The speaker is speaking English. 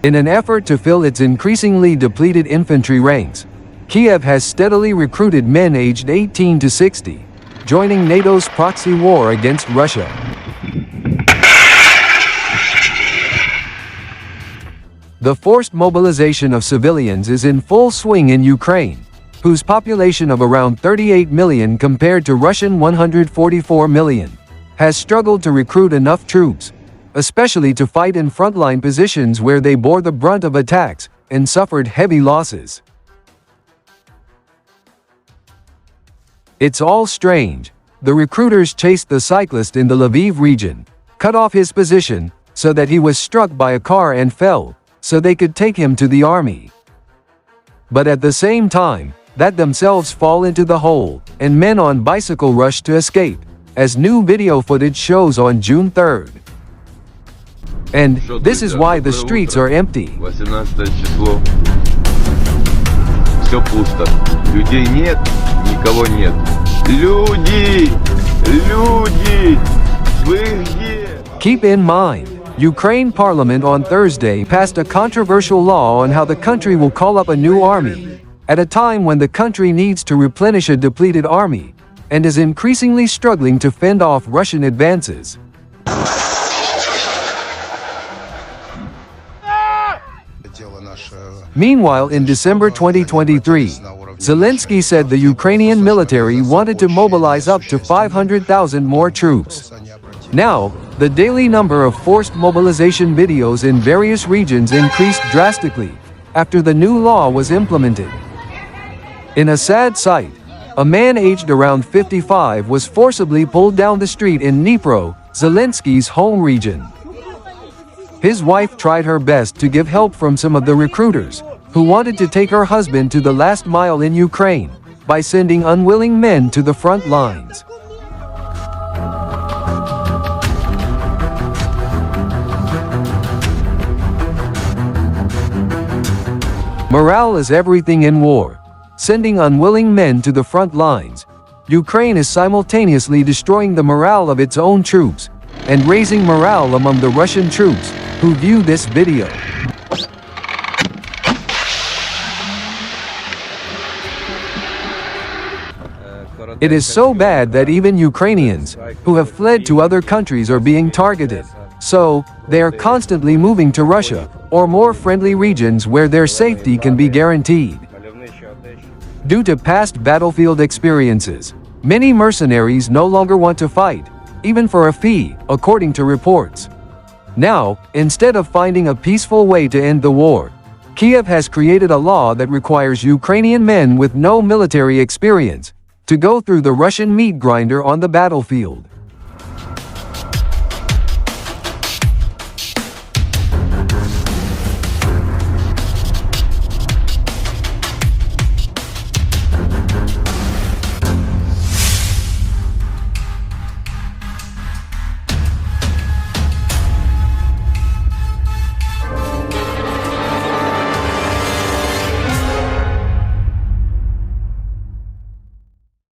In an effort to fill its increasingly depleted infantry ranks, Kiev has steadily recruited men aged 18 to 60, joining NATO's proxy war against Russia. The forced mobilization of civilians is in full swing in Ukraine, whose population of around 38 million compared to Russian 144 million, has struggled to recruit enough troops, especially to fight in frontline positions where they bore the brunt of attacks and suffered heavy losses. It's all strange. The recruiters chased the cyclist in the Lviv region, cut off his position so that he was struck by a car and fell, so they could take him to the army. But at the same time, that themselves fall into the hole, and men on bicycle rush to escape, as new video footage shows on June 3rd. And this is why the streets are empty. 18 число. Все пусто. Людей нет, никого нет. Люди! Люди! Вы где? Keep in mind, Ukraine Parliament on Thursday passed a controversial law on how the country will call up a new army, at a time when the country needs to replenish a depleted army, and is increasingly struggling to fend off Russian advances. Meanwhile, in December 2023, Zelensky said the Ukrainian military wanted to mobilize up to 500,000 more troops. Now, the daily number of forced mobilization videos in various regions increased drastically after the new law was implemented. In a sad sight, a man aged around 55 was forcibly pulled down the street in Dnipro, Zelensky's home region. His wife tried her best to give help from some of the recruiters, who wanted to take her husband to the last mile in Ukraine, by sending unwilling men to the front lines. Morale is everything in war. Sending unwilling men to the front lines, Ukraine is simultaneously destroying the morale of its own troops, and raising morale among the Russian troops, who view this video. It is so bad that even Ukrainians, who have fled to other countries, are being targeted. So, they are constantly moving to Russia, or more friendly regions where their safety can be guaranteed. Due to past battlefield experiences, many mercenaries no longer want to fight, even for a fee, according to reports. Now, instead of finding a peaceful way to end the war, Kiev has created a law that requires Ukrainian men with no military experience to go through the Russian meat grinder on the battlefield.